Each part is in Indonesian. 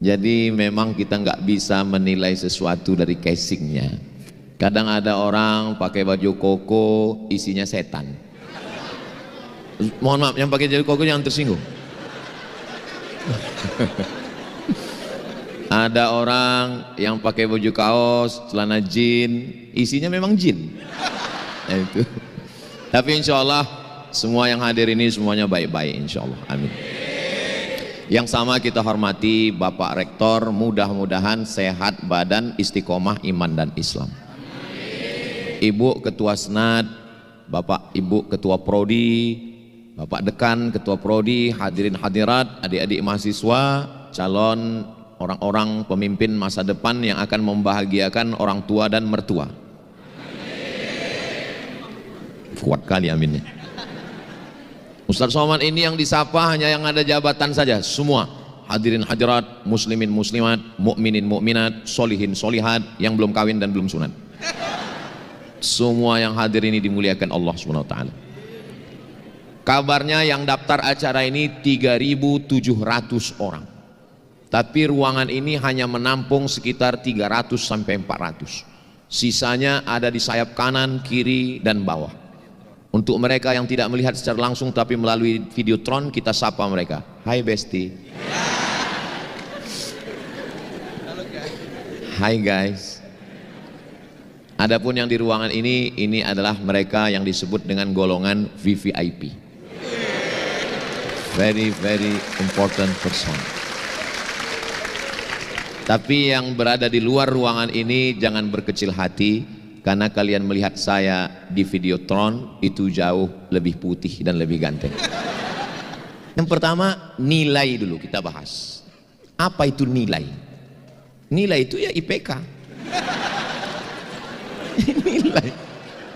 Jadi memang kita nggak bisa menilai sesuatu dari casingnya. Kadang ada orang pakai baju koko isinya setan. Mohon maaf, yang pakai baju koko jangan tersinggung. Ada orang yang pakai baju kaos, celana jin, isinya memang jin. Nah, itu. Tapi insya Allah semua yang hadir ini semuanya baik-baik insya Allah. Amin. Yang sama kita hormati Bapak Rektor, mudah-mudahan sehat badan, istiqomah iman dan Islam. Ibu Ketua Senat, Bapak Ibu Ketua Prodi, Bapak Dekan Ketua Prodi, hadirin hadirat, adik-adik mahasiswa, calon orang-orang pemimpin masa depan yang akan membahagiakan orang tua dan mertua. Kuat kali aminnya. Ustadz Somad ini yang disapa hanya yang ada jabatan saja. Semua hadirin hadirat, muslimin muslimat, mukminin mukminat, solihin solihat, yang belum kawin dan belum sunat. Semua yang hadir ini dimuliakan Allah Subhanahu wa taala. Kabarnya yang daftar acara ini 3.700 orang. Tapi ruangan ini hanya menampung sekitar 300 sampai 400. Sisanya ada di sayap kanan, kiri dan bawah. Untuk mereka yang tidak melihat secara langsung tapi melalui videotron, kita sapa mereka. Hai Besti. Hai guys. Adapun yang di ruangan ini adalah mereka yang disebut dengan golongan VVIP. Very very important person. Tapi yang berada di luar ruangan ini jangan berkecil hati, karena kalian melihat saya di videotron itu jauh lebih putih dan lebih ganteng. Yang pertama, nilai dulu kita bahas. Apa itu nilai? Nilai itu ya IPK. Nilai.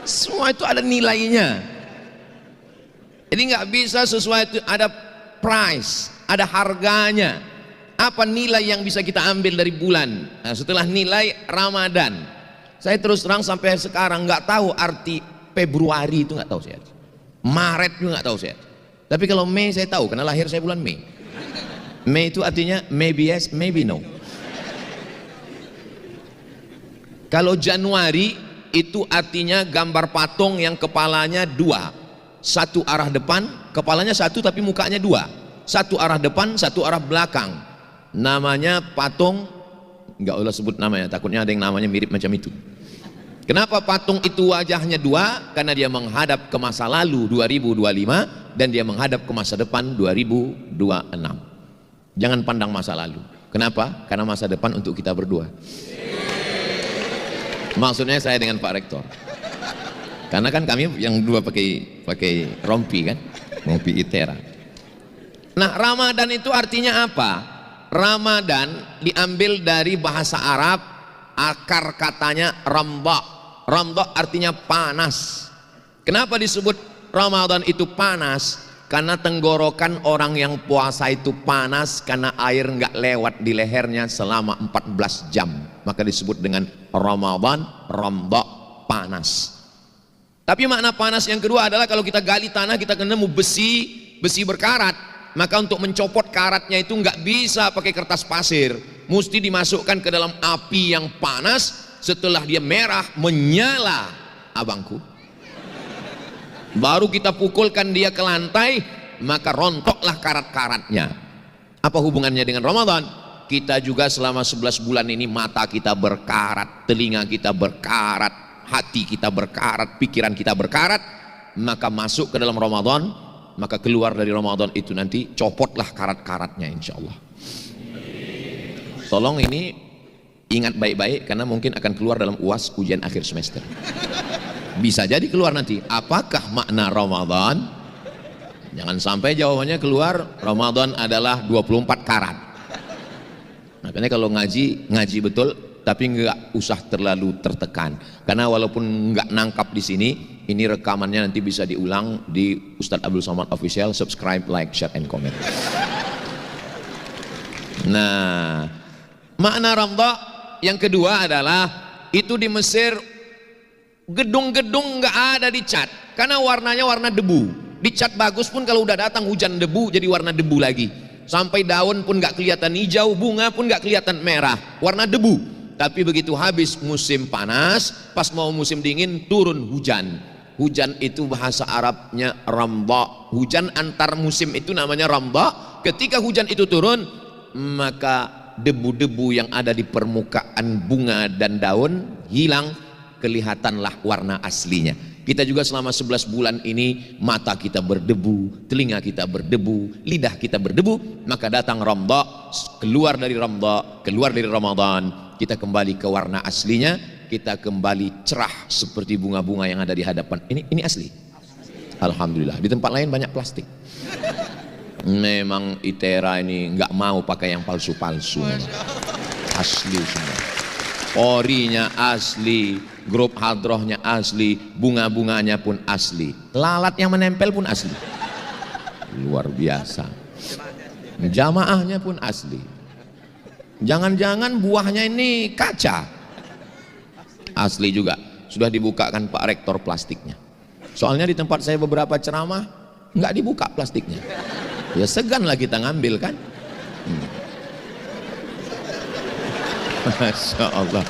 Semua itu ada nilainya. Jadi nggak bisa sesuatu, ada price, ada harganya. Apa nilai yang bisa kita ambil dari bulan? Nah, setelah nilai Ramadan. Saya terus terang sampai sekarang nggak tahu arti Februari itu, nggak tahu saya. Maret juga nggak tahu saya. Tapi kalau Mei saya tahu karena lahir saya bulan Mei. Mei itu artinya maybe yes, maybe no. Kalau Januari itu artinya gambar patung yang kepalanya dua, satu arah depan, kepalanya satu tapi mukanya dua, satu arah depan, satu arah belakang. Namanya patung. Enggak usah sebut namanya, takutnya ada yang namanya mirip macam itu. Kenapa patung itu wajahnya dua? Karena dia menghadap ke masa lalu 2025 dan dia menghadap ke masa depan 2026. Jangan pandang masa lalu. Kenapa? Karena masa depan untuk kita berdua. Maksudnya saya dengan Pak Rektor. Karena kan kami yang dua pakai rompi kan, rompi Itera. Nah, Ramadan itu artinya apa? Ramadan diambil dari bahasa Arab, akar katanya ramda. Ramda artinya panas. Kenapa disebut Ramadan itu panas? Karena tenggorokan orang yang puasa itu panas karena air nggak lewat di lehernya selama 14 jam. Maka disebut dengan Ramadan, ramda, panas. Tapi makna panas yang kedua adalah kalau kita gali tanah kita ketemu besi berkarat. Maka untuk mencopot karatnya itu nggak bisa pakai kertas pasir, mesti dimasukkan ke dalam api yang panas. Setelah dia merah menyala, abangku, baru kita pukulkan dia ke lantai, maka rontoklah karat-karatnya. Apa hubungannya dengan Ramadan? Kita juga selama 11 bulan ini mata kita berkarat, telinga kita berkarat, hati kita berkarat, pikiran kita berkarat. Maka masuk ke dalam Ramadan, maka keluar dari Ramadan itu nanti copotlah karat-karatnya insya Allah. Tolong ini ingat baik-baik karena mungkin akan keluar dalam UAS ujian akhir semester. Bisa jadi keluar nanti. Apakah makna Ramadan? Jangan sampai jawabannya keluar Ramadan adalah 24 karat. Makanya kalau ngaji betul, tapi nggak usah terlalu tertekan. Karena walaupun nggak nangkap di sini, ini rekamannya nanti bisa diulang di Ustadz Abdul Somad Official. Subscribe, like, share, and comment. Nah, makna Ramda yang kedua adalah itu di Mesir gedung-gedung nggak ada dicat karena warnanya warna debu. Dicat bagus pun kalau udah datang hujan debu jadi warna debu lagi. Sampai daun pun nggak kelihatan hijau, bunga pun nggak kelihatan merah, warna debu. Tapi begitu habis musim panas, pas mau musim dingin turun hujan. Hujan itu bahasa Arabnya ramda. Hujan antar musim itu namanya ramda. Ketika hujan itu turun, maka debu-debu yang ada di permukaan bunga dan daun hilang, kelihatanlah warna aslinya. Kita juga selama 11 bulan ini mata kita berdebu, telinga kita berdebu, lidah kita berdebu, maka datang Ramadan, keluar dari Ramadan, keluar dari Ramadan, kita kembali ke warna aslinya, kita kembali cerah seperti bunga-bunga yang ada di hadapan. Ini asli. Alhamdulillah. Di tempat lain banyak plastik. Memang ITERA ini nggak mau pakai yang palsu-palsu. Asli semua. Orinya asli, grup hadrohnya asli, bunga-bunganya pun asli, lalat yang menempel pun asli. Luar biasa. Jamaahnya pun asli. Jangan-jangan buahnya ini kaca, asli juga. Sudah dibukakan Pak Rektor plastiknya. Soalnya di tempat saya beberapa ceramah nggak dibuka plastiknya. Ya segan lah kita ngambil kan. Masya Allah,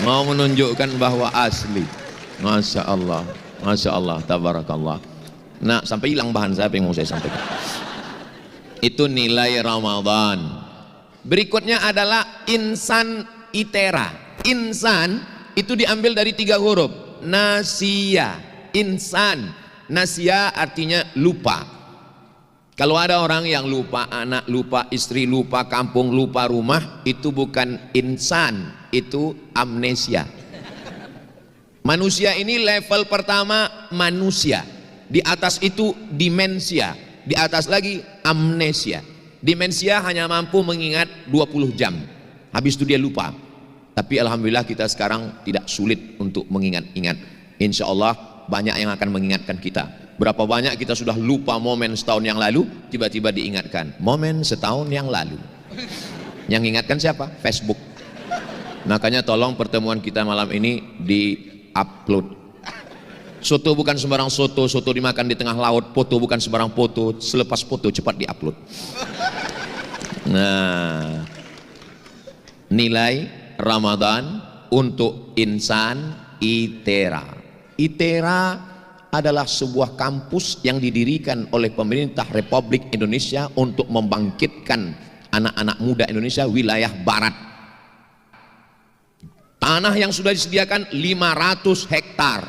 mau menunjukkan bahwa asli. Masya Allah, Masya Allah, tabarakallah. Nah, sampai hilang bahan saya, apa yang mau saya sampaikan. Itu nilai Ramadan. Berikutnya adalah insan ITERA. Insan itu diambil dari 3 huruf. Nasia, insan. Nasia artinya lupa. Kalau ada orang yang lupa anak, lupa istri, lupa kampung, lupa rumah, itu bukan insan, itu amnesia. Manusia ini level pertama manusia. Di atas itu demensia, di atas lagi amnesia. Demensia hanya mampu mengingat 20 jam. Habis itu dia lupa. Tapi alhamdulillah kita sekarang tidak sulit untuk mengingat-ingat. Insya Allah banyak yang akan mengingatkan kita. Berapa banyak kita sudah lupa momen setahun yang lalu, tiba-tiba diingatkan momen setahun yang lalu. Yang ingatkan siapa? Facebook. Makanya tolong pertemuan kita malam ini di-upload. Soto bukan sembarang soto, soto dimakan di tengah laut. Foto bukan sembarang foto, selepas foto cepat di-upload. Nah, nilai Ramadan untuk insan ITERA. ITERA adalah sebuah kampus yang didirikan oleh pemerintah Republik Indonesia untuk membangkitkan anak-anak muda Indonesia wilayah barat. Tanah yang sudah disediakan 500 hektar,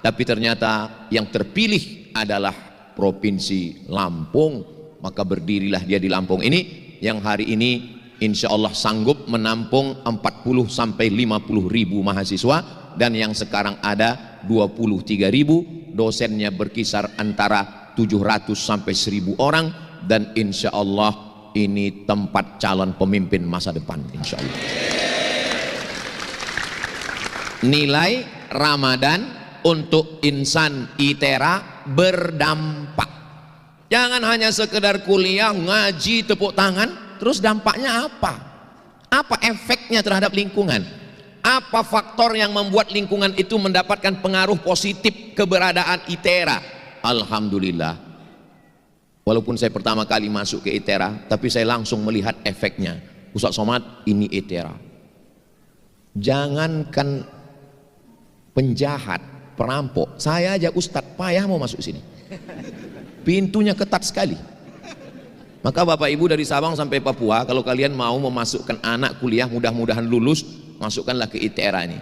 tapi ternyata yang terpilih adalah Provinsi Lampung. Maka berdirilah dia di Lampung ini, yang hari ini insya Allah sanggup menampung 40 sampai 50 ribu mahasiswa, dan yang sekarang ada 23 ribu. Dosennya berkisar antara 700 sampai 1000 orang, dan insya Allah ini tempat calon pemimpin masa depan insya Allah. Nilai Ramadan untuk insan ITERA berdampak. Jangan hanya sekedar kuliah, ngaji, tepuk tangan, terus dampaknya apa? Apa efeknya terhadap lingkungan? Apa faktor yang membuat lingkungan itu mendapatkan pengaruh positif keberadaan ITERA? Alhamdulillah, walaupun saya pertama kali masuk ke ITERA, tapi saya langsung melihat efeknya. Ustaz Somad, ini ITERA. Jangankan penjahat, perampok, saya aja Ustadz payah mau masuk sini. Pintunya ketat sekali. Maka Bapak Ibu dari Sabang sampai Papua, kalau kalian mau memasukkan anak kuliah, mudah-mudahan lulus, masukkanlah ke ITERA ini.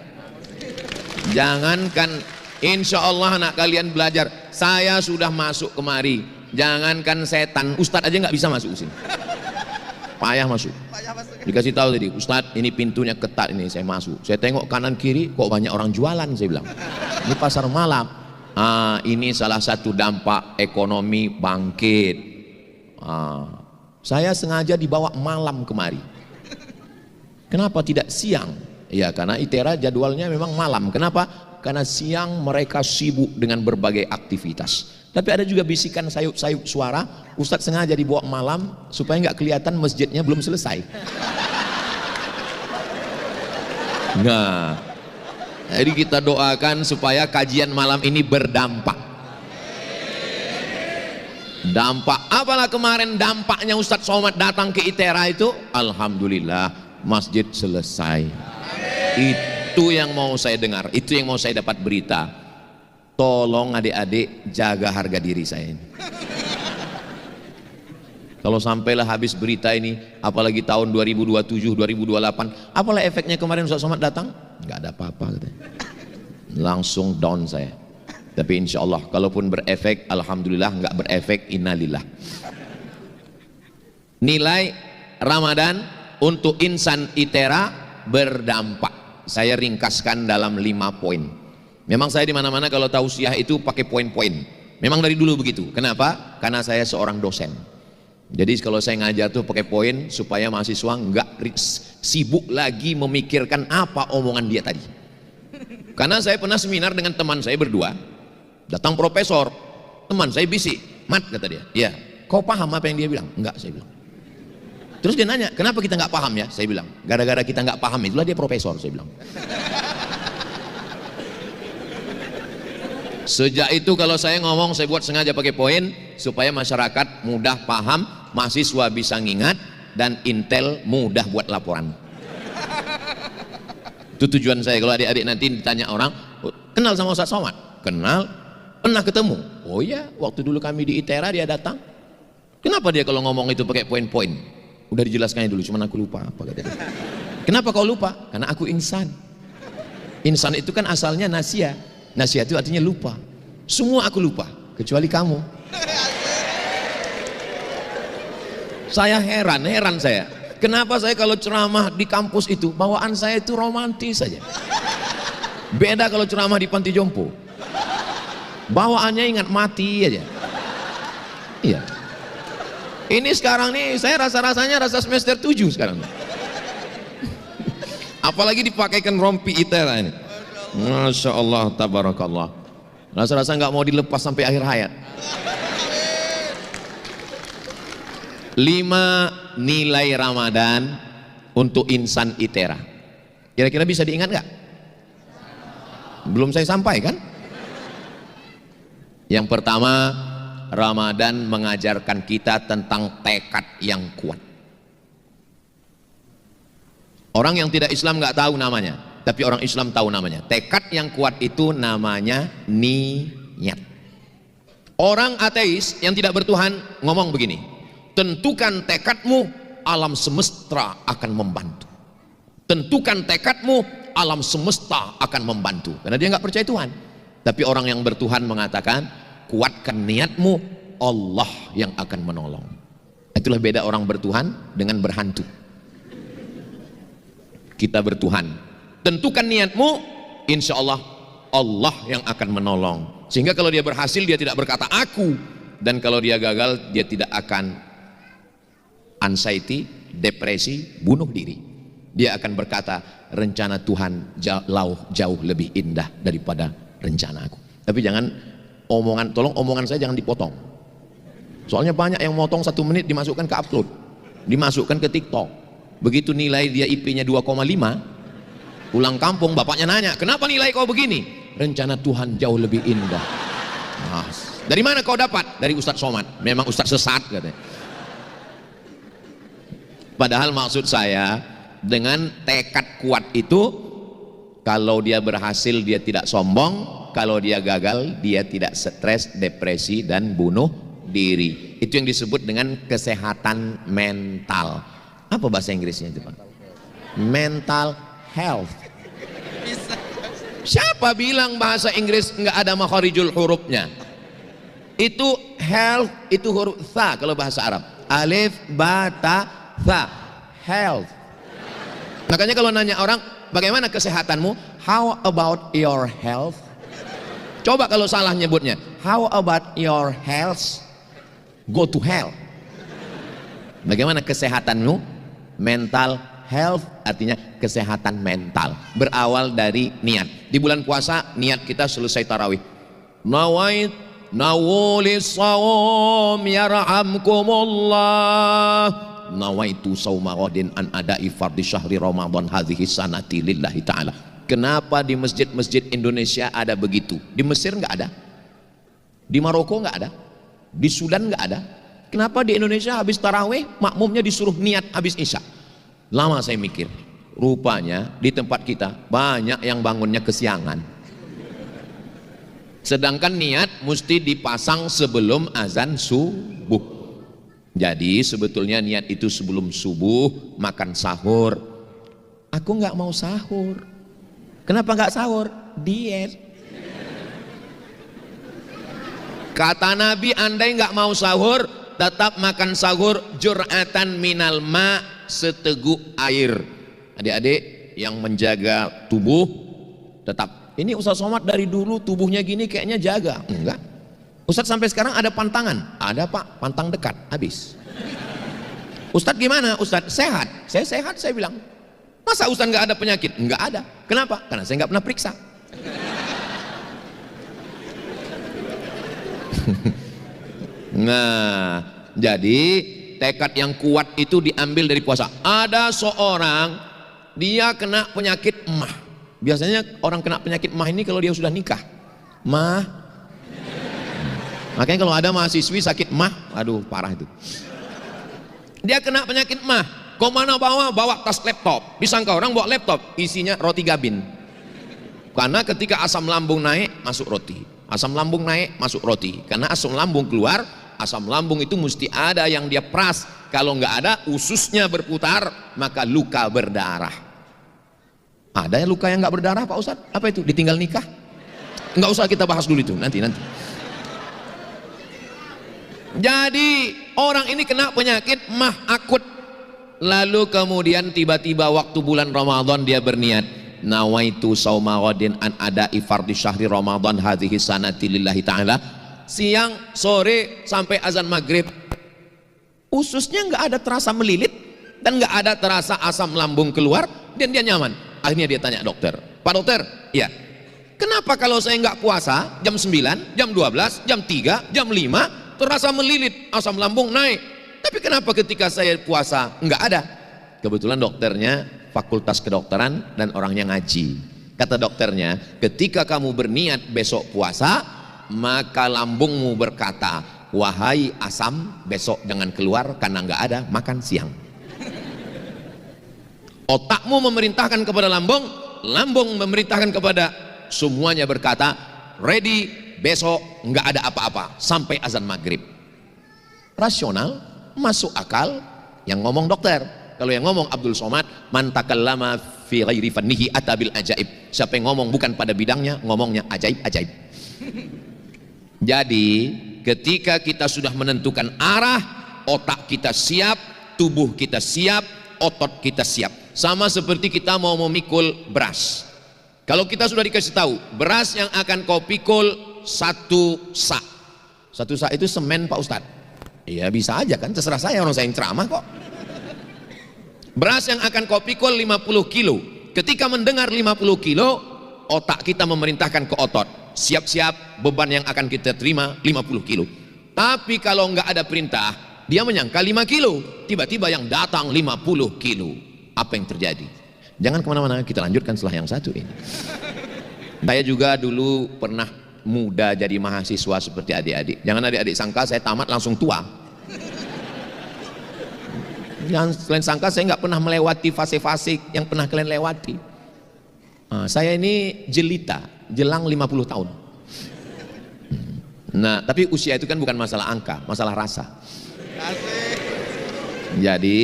Jangankan insya Allah anak kalian belajar, saya sudah masuk kemari. Jangankan setan, Ustadz aja nggak bisa masuk ke sini. Payah masuk. Dikasih tahu tadi, Ustadz ini pintunya ketat, ini saya masuk. Saya tengok kanan kiri, kok banyak orang jualan, saya bilang. Ini pasar malam. Ini salah satu dampak ekonomi bangkit. Saya sengaja dibawa malam kemari. Kenapa tidak siang? Ya karena ITERA jadwalnya memang malam. Kenapa? Karena siang mereka sibuk dengan berbagai aktivitas. Tapi ada juga bisikan sayup-sayup suara, Ustadz sengaja dibawa malam supaya nggak kelihatan masjidnya belum selesai. Nah, jadi kita doakan supaya kajian malam ini berdampak. Dampak apalah kemarin dampaknya Ustadz Somad datang ke ITERA itu, alhamdulillah masjid selesai. Itu yang mau saya dengar, itu yang mau saya dapat berita. Tolong adik-adik jaga harga diri saya ini. Kalau sampailah habis berita ini, apalagi tahun 2027, 2028, apalah efeknya kemarin Ustadz Somad datang? Nggak ada apa-apa katanya. Langsung down saya. Tapi insya Allah kalaupun berefek, alhamdulillah. Nggak berefek, innalillah. Nilai Ramadan untuk insan ITERA berdampak. Saya ringkaskan dalam 5 poin. Memang saya di mana-mana kalau tausiah itu pakai poin-poin. Memang dari dulu begitu. Kenapa? Karena saya seorang dosen. Jadi kalau saya ngajar tuh pakai poin supaya mahasiswa nggak sibuk lagi memikirkan apa omongan dia tadi. Karena saya pernah seminar dengan teman saya berdua. Datang profesor, teman saya bisik, Mat kata dia, ya, kau paham apa yang dia bilang? Enggak, saya bilang. Terus dia nanya, kenapa kita nggak paham ya? Saya bilang, gara-gara kita nggak paham itulah dia profesor, saya bilang. Sejak itu kalau saya ngomong, saya buat sengaja pakai poin supaya masyarakat mudah paham, mahasiswa bisa ngingat, dan intel mudah buat laporan. Itu tujuan saya. Kalau adik-adik nanti ditanya orang, kenal sama Ustadz Somad? Kenal. Pernah ketemu? Oh iya, waktu dulu kami di ITERA dia datang. Kenapa dia kalau ngomong itu pakai poin-poin? Udah dijelaskannya dulu, cuman aku lupa apa katanya. Kenapa kau lupa? Karena aku insan. Insan itu kan asalnya nasia. Nasia itu artinya lupa. Semua aku lupa, kecuali kamu. Saya heran saya. Kenapa saya kalau ceramah di kampus itu, bawaan saya itu romantis saja. Beda kalau ceramah di panti jompo. Bawaannya ingat mati aja. Iya. Ini sekarang nih saya rasa-rasanya rasa semester 7 sekarang. Apalagi dipakaikan rompi ITERA ini. Masya Allah, tabarakallah. Rasa-rasa nggak mau dilepas sampai akhir hayat. 5 nilai Ramadan untuk insan ITERA. Kira-kira bisa diingat nggak? Belum saya sampaikan. Yang pertama, Ramadan mengajarkan kita tentang tekad yang kuat. Orang yang tidak Islam nggak tahu namanya, tapi orang Islam tahu namanya. Tekad yang kuat itu namanya niat. Orang ateis yang tidak bertuhan ngomong begini, tentukan tekadmu, alam semesta akan membantu. Tentukan tekadmu, alam semesta akan membantu. Karena dia nggak percaya Tuhan. Tapi orang yang bertuhan mengatakan, kuatkan niatmu, Allah yang akan menolong. Itulah beda orang bertuhan dengan berhantu. Kita bertuhan, tentukan niatmu, insya Allah Allah yang akan menolong. Sehingga kalau dia berhasil, dia tidak berkata aku, dan kalau dia gagal, dia tidak akan anxiety, depresi, bunuh diri. Dia akan berkata rencana Tuhan jauh lebih indah daripada rencana aku. Tapi jangan tolong omongan saya jangan dipotong. Soalnya banyak yang motong 1 menit dimasukkan ke upload, dimasukkan ke TikTok. Begitu nilai dia IP-nya 2,5, pulang kampung bapaknya nanya, kenapa nilai kau begini? Rencana Tuhan jauh lebih indah. Nah, dari mana kau dapat? Dari Ustadz Somad. Memang Ustadz sesat katanya. Padahal maksud saya, dengan tekad kuat itu, kalau dia berhasil dia tidak sombong, kalau dia gagal dia tidak stres, depresi, dan bunuh diri. Itu yang disebut dengan kesehatan mental. Apa bahasa Inggrisnya itu Pak? Mental health. Siapa bilang bahasa Inggris nggak ada makharijul hurufnya? Itu health, itu huruf tha kalau bahasa Arab. Alif, ba, ta, tha. Health. Makanya kalau nanya orang, bagaimana kesehatanmu? How about your health? Coba kalau salah nyebutnya, how about your health? Go to hell. Bagaimana kesehatanmu? Mental health artinya kesehatan mental. Berawal dari niat. Di bulan puasa niat kita selesai tarawih. Nawulis sawm yarhamkumullah. Nawaitu sauma ghadin an ada'i fardhi syahri Ramadan hadhihi sanati lillahi ta'ala. Kenapa di masjid-masjid Indonesia ada begitu? Di Mesir nggak ada, di Maroko nggak ada, Di Sudan nggak ada. Kenapa di Indonesia habis taraweh makmumnya disuruh niat habis isya? Lama saya mikir, rupanya di tempat kita banyak yang bangunnya kesiangan. Sedangkan niat mesti dipasang sebelum azan subuh. Jadi sebetulnya niat itu sebelum subuh, makan sahur. Aku nggak mau sahur. Kenapa nggak sahur? Diet. Kata Nabi, andai nggak mau sahur, tetap makan sahur jur'atan minal ma, seteguk air. Adik-adik yang menjaga tubuh, tetap. Ini Ustaz Somad dari dulu tubuhnya gini kayaknya jaga. Enggak. Ustaz sampai sekarang ada pantangan. Ada Pak, pantang dekat, habis. Ustaz gimana? Ustaz sehat. Saya sehat, saya bilang. Masa Ustaz nggak ada penyakit? Enggak ada. Kenapa? Karena saya nggak pernah periksa. Nah, jadi tekad yang kuat itu diambil dari puasa. Ada seorang dia kena penyakit emah. Biasanya orang kena penyakit emah ini kalau dia sudah nikah. Mah. Makanya kalau ada mahasiswi sakit emah, aduh parah itu. Dia kena penyakit emah. Kau mana bawa tas laptop. Disangka orang bawa laptop, isinya roti gabin. Karena ketika asam lambung naik, masuk roti. Asam lambung naik, masuk roti. Karena asam lambung keluar, asam lambung itu mesti ada yang dia peras. Kalau nggak ada, ususnya berputar, maka luka berdarah. Ada yang luka yang nggak berdarah Pak Ustadz? Apa itu? Ditinggal nikah? Nggak usah kita bahas dulu itu, nanti. Jadi orang ini kena penyakit mah akut. Lalu kemudian tiba-tiba waktu bulan Ramadan dia berniat, nawaitu sauma ghadin an ada'i fardhi syahri Ramadan hadhihi sanati lillahi ta'ala. Siang, sore, sampai azan maghrib, ususnya nggak ada terasa melilit dan nggak ada terasa asam lambung keluar, dan dia nyaman. Akhirnya dia tanya dokter, Pak dokter, iya, kenapa kalau saya nggak puasa jam 9, jam 12, jam 3, jam 5 terasa melilit, asam lambung naik, tapi kenapa ketika saya puasa nggak ada? Kebetulan dokternya fakultas kedokteran dan orangnya ngaji. Kata dokternya, ketika kamu berniat besok puasa, maka lambungmu berkata, wahai asam, besok jangan keluar karena nggak ada makan siang. Otakmu memerintahkan kepada lambung, lambung memerintahkan kepada semuanya berkata, ready, besok nggak ada apa-apa sampai azan maghrib. Rasional, masuk akal, yang ngomong dokter. Kalau yang ngomong Abdul Somad, man takallama fi ghairi fannihi atabil ajaib. Siapa yang ngomong bukan pada bidangnya, ngomongnya ajaib-ajaib. Jadi ketika kita sudah menentukan arah, otak kita siap, tubuh kita siap, otot kita siap. Sama seperti kita mau memikul beras. Kalau kita sudah dikasih tahu, beras yang akan kau pikul 1 sak. 1 sak itu semen Pak Ustadz. Iya bisa aja kan, terserah saya, orang saya yang ceramah kok. Beras yang akan kau pikul 50 kilo. Ketika mendengar 50 kilo, otak kita memerintahkan ke otot, siap-siap beban yang akan kita terima 50 kilo. Tapi kalau nggak ada perintah, dia menyangka 5 kilo. Tiba-tiba yang datang 50 kilo. Apa yang terjadi? Jangan kemana-mana, kita lanjutkan setelah yang satu ini. Saya juga dulu pernah muda jadi mahasiswa seperti adik-adik. Jangan adik-adik sangka saya tamat langsung tua. Jangan kalian sangka saya nggak pernah melewati fase-fase yang pernah kalian lewati. Saya ini jelita, jelang 50 tahun. Nah, tapi usia itu kan bukan masalah angka, masalah rasa. Jadi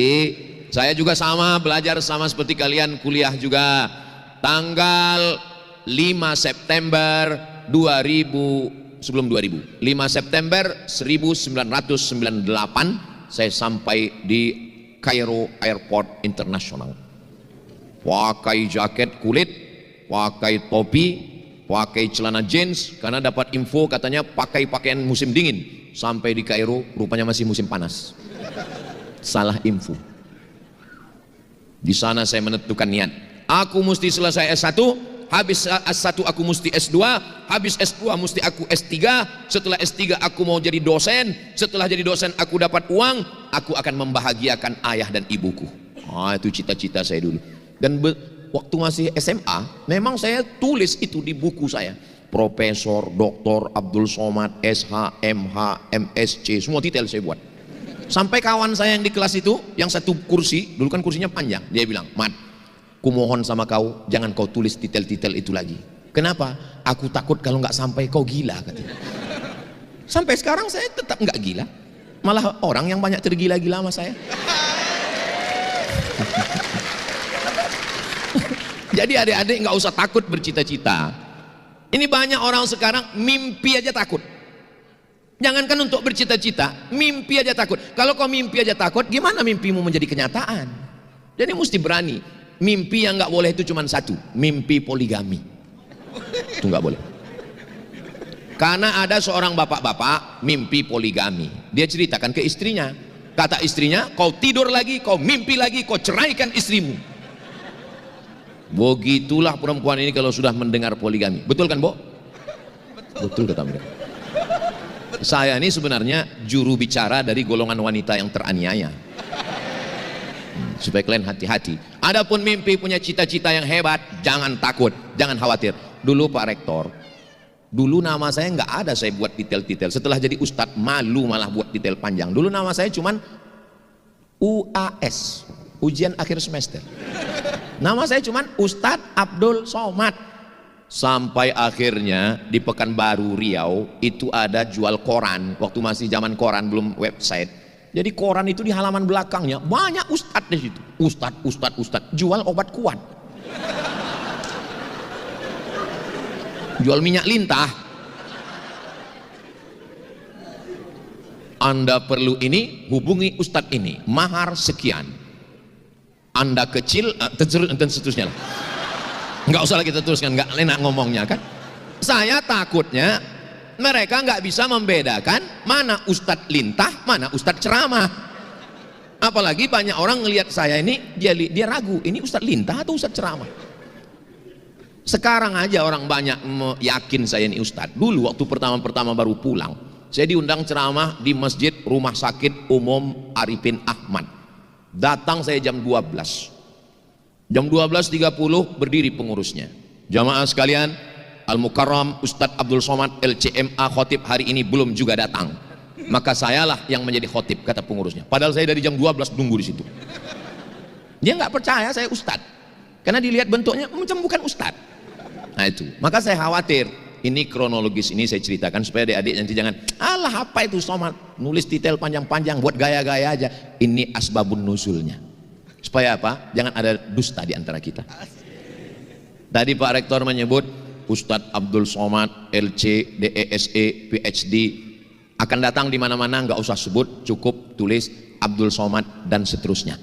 saya juga sama, belajar sama seperti kalian, kuliah juga. Tanggal 5 September 2000, sebelum 2000, 5 September 1998 saya sampai di Kairo Airport International. Pakai jaket kulit, pakai topi, pakai celana jeans, karena dapat info katanya pakai pakaian musim dingin. Sampai di Kairo rupanya masih musim panas. Salah info. Di sana saya menentukan niat, aku mesti selesai S1, habis S1 aku mesti S2, habis S2 mesti aku S3, setelah S3 aku mau jadi dosen, setelah jadi dosen aku dapat uang, aku akan membahagiakan ayah dan ibuku. Itu cita-cita saya dulu. Dan waktu masih SMA, memang saya tulis itu di buku saya. Profesor, Doktor Abdul Somad, SH, MH, MSc, semua titel saya buat. Sampai kawan saya yang di kelas itu, yang satu kursi, dulu kan kursinya panjang, dia bilang, Mat, kumohon sama kau, jangan kau tulis titel-titel itu lagi. Kenapa? Aku takut kalau nggak sampai kau gila, katanya. Sampai sekarang saya tetap nggak gila, malah orang yang banyak tergila-gila sama saya. Jadi adik-adik nggak usah takut bercita-cita. Ini banyak orang sekarang mimpi aja takut. Jangankan untuk bercita-cita, mimpi aja takut. Kalau kau mimpi aja takut, gimana mimpimu menjadi kenyataan? Jadi mesti berani. Mimpi yang nggak boleh itu cuma satu, mimpi poligami. Itu nggak boleh. Karena ada seorang bapak-bapak mimpi poligami. Dia ceritakan ke istrinya. Kata istrinya, kau tidur lagi, kau mimpi lagi, kau ceraikan istrimu. Begitulah perempuan ini kalau sudah mendengar poligami. Betul kan, Bo? Betul kata mereka. Saya ini sebenarnya juru bicara dari golongan wanita yang teraniaya. Supaya kalian hati-hati. Adapun mimpi punya cita-cita yang hebat, jangan takut, jangan khawatir. Dulu Pak Rektor, dulu nama saya nggak ada saya buat titel-titel. Setelah jadi ustadz malu malah buat titel panjang. Dulu nama saya cuman UAS, ujian akhir semester. Nama saya cuman Ustadz Abdul Somad. Sampai akhirnya di Pekanbaru Riau itu ada jual koran. Waktu masih zaman koran, belum website. Jadi koran itu di halaman belakangnya banyak ustadz di situ. Ustadz jual obat kuat. Jual minyak lintah. Anda perlu ini, hubungi ustadz ini, mahar sekian. Anda kecil, dan seterusnya lah. Nggak usah lagi kita teruskan, nggak enak ngomongnya kan. Saya takutnya mereka nggak bisa membedakan mana ustadz lintah, mana ustadz ceramah. Apalagi banyak orang ngelihat saya ini, dia ragu, ini ustadz lintah atau ustadz ceramah. Sekarang aja orang banyak yakin saya ini ustadz. Dulu waktu pertama-pertama baru pulang, saya diundang ceramah di Masjid Rumah Sakit Umum Arifin Ahmad. Datang saya jam 12. Jam 12.30 berdiri pengurusnya. Jamaah sekalian, Al-Mukarram Ustadz Abdul Somad LCMA khotib hari ini belum juga datang. Maka sayalah yang menjadi khotib, kata pengurusnya. Padahal saya dari jam 12 nunggu di situ. Dia nggak percaya saya ustadz, karena dilihat bentuknya macam bukan ustadz. Nah itu, maka saya khawatir. Ini kronologis ini saya ceritakan supaya adik-adik nanti jangan, alah apa itu Somad, nulis titel panjang-panjang buat gaya-gaya aja. Ini asbabun nuzulnya. Supaya apa? Jangan ada dusta di antara kita. Tadi Pak Rektor menyebut Ustadz Abdul Somad, LC, DESE, PhD akan datang di mana-mana, nggak usah sebut, cukup tulis Abdul Somad dan seterusnya.